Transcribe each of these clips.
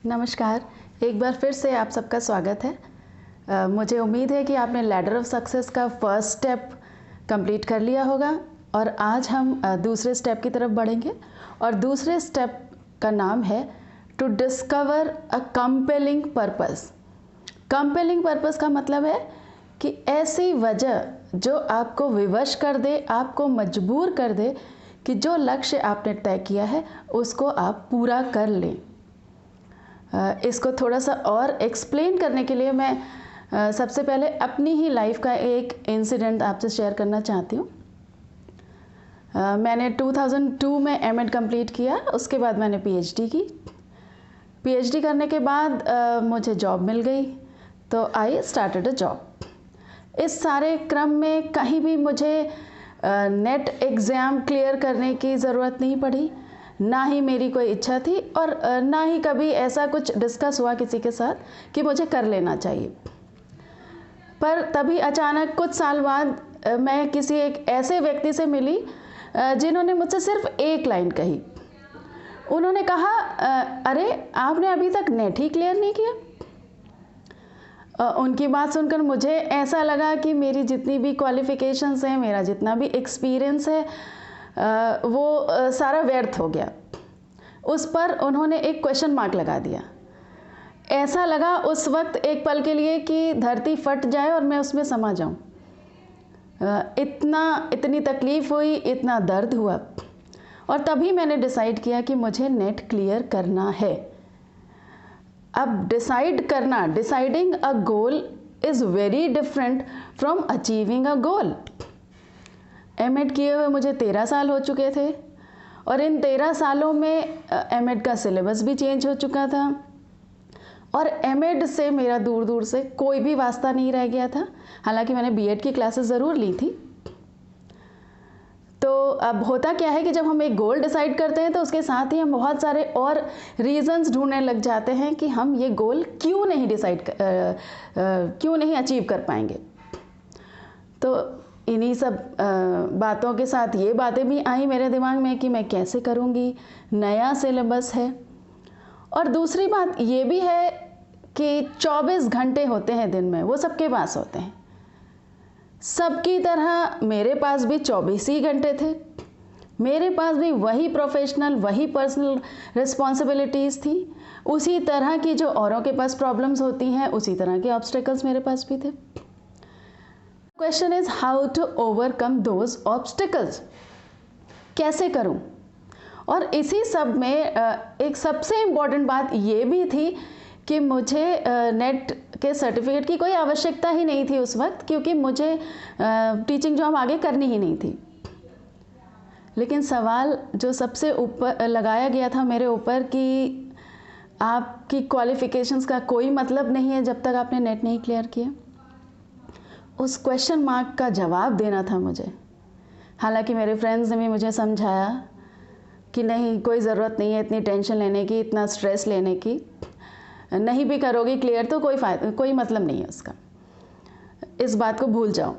नमस्कार। एक बार फिर से आप सबका स्वागत है। मुझे उम्मीद है कि आपने लैडर ऑफ सक्सेस का फर्स्ट स्टेप कंप्लीट कर लिया होगा और आज हम दूसरे स्टेप की तरफ बढ़ेंगे और दूसरे स्टेप का नाम है to discover a compelling purpose. Compelling purpose का मतलब है कि ऐसी वजह जो आपको विवश कर दे, आपको मजबूर कर दे कि जो लक्ष्य आपने तय किया है उसको आप पूरा कर लें। इसको थोड़ा सा और एक्सप्लेन करने के लिए मैं सबसे पहले अपनी ही लाइफ का एक इंसिडेंट आपसे शेयर करना चाहती हूँ। मैंने 2002 में एमएड कंप्लीट किया, उसके बाद मैंने पीएचडी की। पीएचडी करने के बाद मुझे जॉब मिल गई, तो आई स्टार्टेड अ जॉब। इस सारे क्रम में कहीं भी मुझे नेट एग्ज़ाम क्लियर करने की ज़रूरत नहीं पड़ी, ना ही मेरी कोई इच्छा थी और ना ही कभी ऐसा कुछ डिस्कस हुआ किसी के साथ कि मुझे कर लेना चाहिए। पर तभी अचानक कुछ साल बाद मैं किसी एक ऐसे व्यक्ति से मिली जिन्होंने मुझसे सिर्फ एक लाइन कही। उन्होंने कहा, अरे आपने अभी तक नेट ही क्लियर नहीं किया। उनकी बात सुनकर मुझे ऐसा लगा कि मेरी जितनी भी क्वालिफ़िकेशंस हैं, मेरा जितना भी एक्सपीरियंस है, वो सारा व्यर्थ हो गया। उस पर उन्होंने एक क्वेश्चन मार्क लगा दिया। ऐसा लगा उस वक्त एक पल के लिए कि धरती फट जाए और मैं उसमें समा जाऊं। इतनी तकलीफ़ हुई, इतना दर्द हुआ और तभी मैंने डिसाइड किया कि मुझे नेट क्लियर करना है। अब deciding a goal is very different from achieving a goal. MEd किए हुए मुझे 13 साल हो चुके थे और इन 13 सालों में एमएड का सिलेबस भी चेंज हो चुका था और एमएड से मेरा दूर दूर से कोई भी वास्ता नहीं रह गया था। हालांकि मैंने बीएड की क्लासेस ज़रूर ली थी। तो अब होता क्या है कि जब हम एक गोल डिसाइड करते हैं तो उसके साथ ही हम बहुत सारे और रीज़न्स ढूंढने लग जाते हैं कि हम ये गोल क्यों नहीं अचीव कर पाएंगे। तो इन्हीं सब बातों के साथ ये बातें भी आई मेरे दिमाग में कि मैं कैसे करूँगी, नया सिलेबस है। और दूसरी बात ये भी है कि 24 घंटे होते हैं दिन में, वो सबके पास होते हैं। सबकी तरह मेरे पास भी 24 ही घंटे थे। मेरे पास भी वही प्रोफेशनल, वही पर्सनल रिस्पॉन्सिबिलिटीज़ थी। उसी तरह की जो औरों के पास प्रॉब्लम्स होती हैं, उसी तरह के ऑब्स्टेकल्स मेरे पास भी थे। Question is how to overcome those obstacles. कैसे करूं? और इसी सब में एक सबसे इम्पॉर्टेंट बात ये भी थी कि मुझे नेट के सर्टिफिकेट की कोई आवश्यकता ही नहीं थी उस वक्त, क्योंकि मुझे टीचिंग जॉब आगे करनी ही नहीं थी। लेकिन सवाल जो सबसे ऊपर लगाया गया था मेरे ऊपर कि आपकी क्वालिफिकेशंस का कोई मतलब नहीं है जब तक आपने नेट नहीं क्लियर किया, उस क्वेश्चन मार्क का जवाब देना था मुझे। हालांकि मेरे फ्रेंड्स ने भी मुझे समझाया कि नहीं, कोई ज़रूरत नहीं है इतनी टेंशन लेने की, इतना स्ट्रेस लेने की, नहीं भी करोगी क्लियर तो कोई मतलब नहीं है उसका, इस बात को भूल जाओ।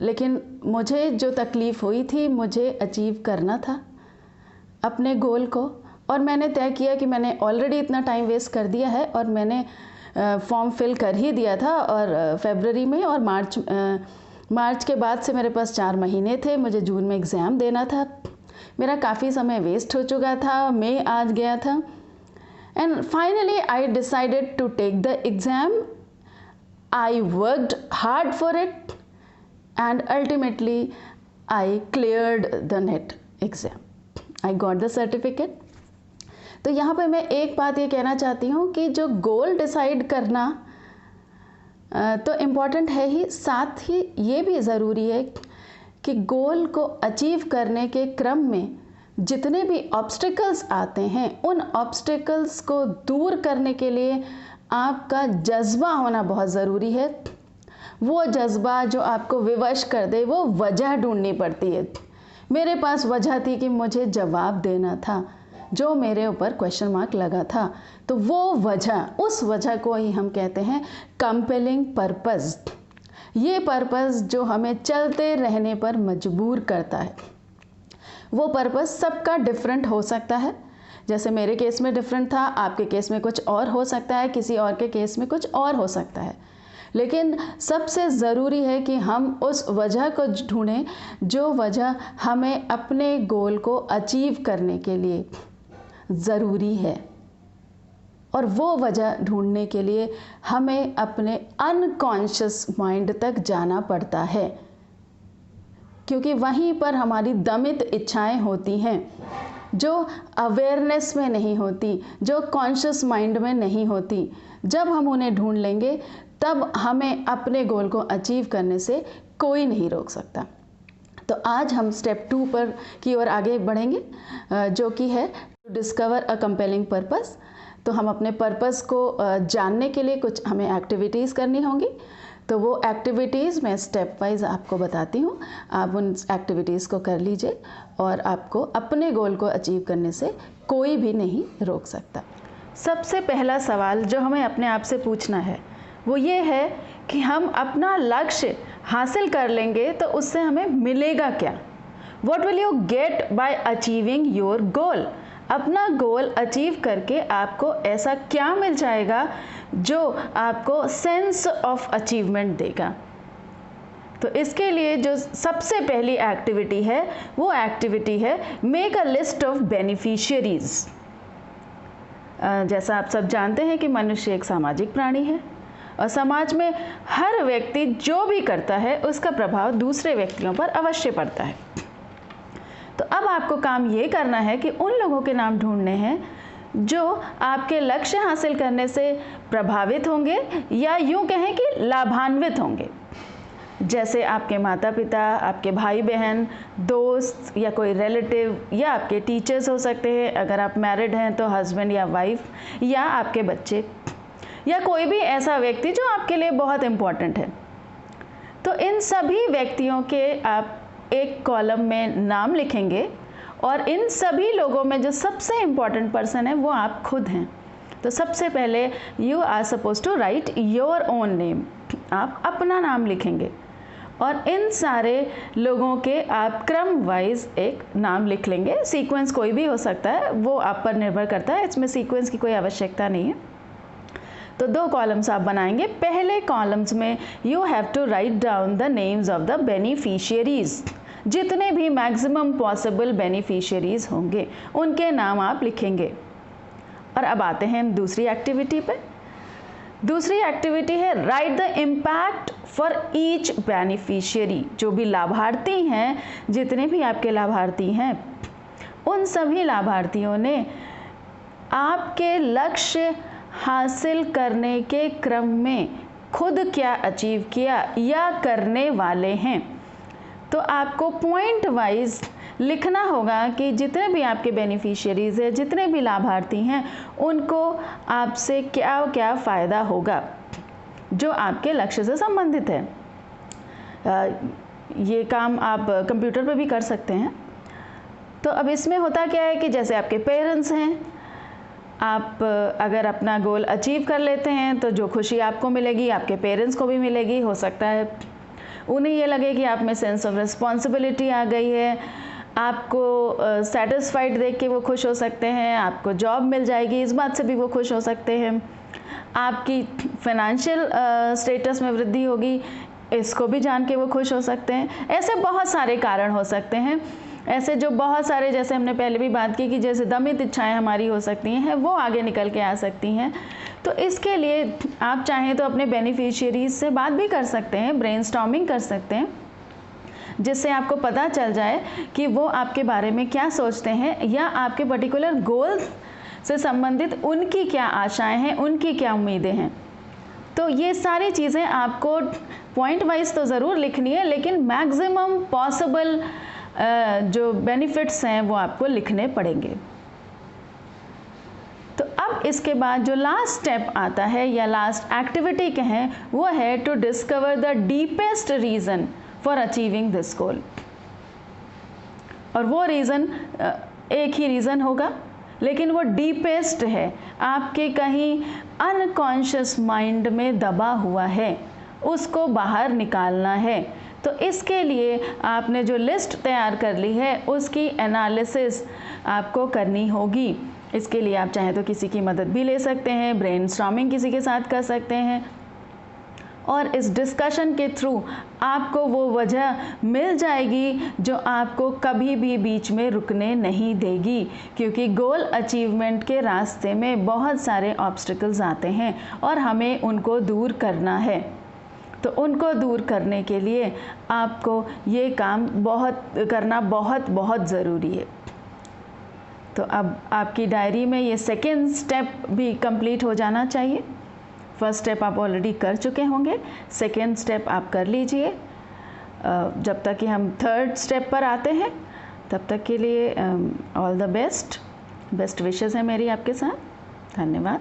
लेकिन मुझे जो तकलीफ़ हुई थी, मुझे अचीव करना था अपने गोल को। और मैंने तय किया कि मैंने ऑलरेडी इतना टाइम वेस्ट कर दिया है और मैंने फॉर्म फिल कर ही दिया था। और फरवरी में और मार्च के बाद से मेरे पास 4 महीने थे। मुझे जून में एग्ज़ाम देना था। मेरा काफ़ी समय वेस्ट हो चुका था, मई आ गया था। And finally I decided to take the exam. I worked hard for it and ultimately I cleared the NET exam. I got the certificate. तो यहाँ पे मैं एक बात ये कहना चाहती हूँ कि जो गोल डिसाइड करना तो इम्पॉर्टेंट है ही, साथ ही ये भी ज़रूरी है कि गोल को अचीव करने के क्रम में जितने भी ऑब्स्टिकल्स आते हैं, उन ऑब्स्टिकल्स को दूर करने के लिए आपका जज्बा होना बहुत ज़रूरी है। वो जज्बा जो आपको विवश कर दे, वो वजह ढूंढनी पड़ती है। मेरे पास वजह थी कि मुझे जवाब देना था जो मेरे ऊपर क्वेश्चन मार्क लगा था। तो वो वजह, उस वजह को ही हम कहते हैं कंपेलिंग पर्पस। ये पर्पस जो हमें चलते रहने पर मजबूर करता है। वो पर्पस सबका डिफरेंट हो सकता है, जैसे मेरे केस में डिफरेंट था, आपके केस में कुछ और हो सकता है, किसी और के केस में कुछ और हो सकता है। लेकिन सबसे ज़रूरी है कि हम उस वजह को ढूंढें जो वजह हमें अपने गोल को अचीव करने के लिए ज़रूरी है। और वो वजह ढूंढने के लिए हमें अपने अनकॉन्शियस माइंड तक जाना पड़ता है, क्योंकि वहीं पर हमारी दमित इच्छाएं होती हैं जो अवेयरनेस में नहीं होती, जो कॉन्शियस माइंड में नहीं होती। जब हम उन्हें ढूंढ लेंगे तब हमें अपने गोल को अचीव करने से कोई नहीं रोक सकता। तो आज हम स्टेप 2 पर की ओर आगे बढ़ेंगे, जो कि है to discover a compelling purpose. तो हम अपने पर्पस को जानने के लिए कुछ हमें एक्टिविटीज़ करनी होंगी। तो वो एक्टिविटीज़ मैं स्टेप वाइज आपको बताती हूँ, आप उन एक्टिविटीज़ को कर लीजिए और आपको अपने गोल को अचीव करने से कोई भी नहीं रोक सकता। सबसे पहला सवाल जो हमें अपने आप से पूछना है वो ये है कि हम अपना लक्ष्य हासिल कर लेंगे तो उससे हमें मिलेगा क्या? What will you get by achieving your goal? अपना गोल अचीव करके आपको ऐसा क्या मिल जाएगा जो आपको सेंस ऑफ अचीवमेंट देगा? तो इसके लिए जो सबसे पहली एक्टिविटी है वो एक्टिविटी है make a list of beneficiaries. जैसा आप सब जानते हैं कि मनुष्य एक सामाजिक प्राणी है और समाज में हर व्यक्ति जो भी करता है उसका प्रभाव दूसरे व्यक्तियों पर अवश्य पड़ता है। तो अब आपको काम ये करना है कि उन लोगों के नाम ढूंढने हैं जो आपके लक्ष्य हासिल करने से प्रभावित होंगे या यूं कहें कि लाभान्वित होंगे। जैसे आपके माता पिता, आपके भाई बहन, दोस्त या कोई रिलेटिव या आपके टीचर्स हो सकते हैं, अगर आप मैरिड हैं तो हस्बैंड या वाइफ, या आपके बच्चे, या कोई भी ऐसा व्यक्ति जो आपके लिए बहुत इम्पोर्टेंट है। तो इन सभी व्यक्तियों के आप एक कॉलम में नाम लिखेंगे और इन सभी लोगों में जो सबसे इम्पॉर्टेंट पर्सन है वो आप खुद हैं। तो सबसे पहले you are suppose to write your own name, आप अपना नाम लिखेंगे और इन सारे लोगों के आप क्रम वाइज एक नाम लिख लेंगे। सीक्वेंस कोई भी हो सकता है, वो आप पर निर्भर करता है, इसमें सीक्वेंस की कोई आवश्यकता नहीं है। तो 2 कॉलम्स आप बनाएंगे। पहले कॉलम्स में you have to write down the names of the beneficiaries, जितने भी मैक्सिमम पॉसिबल बेनिफिशियरीज होंगे उनके नाम आप लिखेंगे। और अब आते हैं हम दूसरी एक्टिविटी पे। दूसरी एक्टिविटी है right the impact for each beneficiary. जो भी लाभार्थी हैं, जितने भी आपके लाभार्थी हैं, उन सभी लाभार्थियों ने आपके लक्ष्य हासिल करने के क्रम में खुद क्या अचीव किया या करने वाले हैं। तो आपको पॉइंट वाइज लिखना होगा कि जितने भी आपके बेनिफिशियरीज हैं, जितने भी लाभार्थी हैं, उनको आपसे क्या क्या फ़ायदा होगा जो आपके लक्ष्य से संबंधित है। ये काम आप कंप्यूटर पे भी कर सकते हैं। तो अब इसमें होता क्या है कि जैसे आपके पेरेंट्स हैं, आप अगर अपना गोल अचीव कर लेते हैं तो जो खुशी आपको मिलेगी आपके पेरेंट्स को भी मिलेगी। हो सकता है उन्हें ये लगे कि आप में सेंस ऑफ रिस्पॉन्सिबिलिटी आ गई है, आपको सेटिस्फाइड देख के वो खुश हो सकते हैं, आपको जॉब मिल जाएगी इस बात से भी वो खुश हो सकते हैं, आपकी फाइनेंशियल स्टेटस में वृद्धि होगी इसको भी जान के वो खुश हो सकते हैं। ऐसे बहुत सारे कारण हो सकते हैं, ऐसे जो बहुत सारे, जैसे हमने पहले भी बात की कि जैसे दमित इच्छाएं हमारी हो सकती हैं, वो आगे निकल के आ सकती हैं। तो इसके लिए आप चाहें तो अपने बेनिफिशियरीज से बात भी कर सकते हैं, ब्रेनस्टॉर्मिंग कर सकते हैं, जिससे आपको पता चल जाए कि वो आपके बारे में क्या सोचते हैं या आपके पर्टिकुलर गोल से संबंधित उनकी क्या आशाएं हैं, उनकी क्या उम्मीदें हैं। तो ये सारी चीज़ें आपको पॉइंट वाइज तो ज़रूर लिखनी है, लेकिन मैक्सिमम पॉसिबल जो बेनिफिट्स हैं वो आपको लिखने पड़ेंगे। तो अब इसके बाद जो लास्ट स्टेप आता है या लास्ट एक्टिविटी कहें, वो है to discover the deepest reason for achieving this goal. और वो रीज़न एक ही रीज़न होगा, लेकिन वो डीपेस्ट है, आपके कहीं अनकॉन्शियस माइंड में दबा हुआ है, उसको बाहर निकालना है। तो इसके लिए आपने जो लिस्ट तैयार कर ली है उसकी एनालिसिस आपको करनी होगी। इसके लिए आप चाहें तो किसी की मदद भी ले सकते हैं, ब्रेनस्टॉर्मिंग किसी के साथ कर सकते हैं, और इस डिस्कशन के थ्रू आपको वो वजह मिल जाएगी जो आपको कभी भी बीच में रुकने नहीं देगी, क्योंकि गोल अचीवमेंट के रास्ते में बहुत सारे ऑब्स्टिकल्स आते हैं और हमें उनको दूर करना है। तो उनको दूर करने के लिए आपको ये काम करना बहुत ज़रूरी है। तो अब आपकी डायरी में ये सेकेंड स्टेप भी कंप्लीट हो जाना चाहिए। फर्स्ट स्टेप आप ऑलरेडी कर चुके होंगे, सेकेंड स्टेप आप कर लीजिए। जब तक कि हम थर्ड स्टेप पर आते हैं तब तक के लिए ऑल द बेस्ट विशेस है मेरी आपके साथ। धन्यवाद।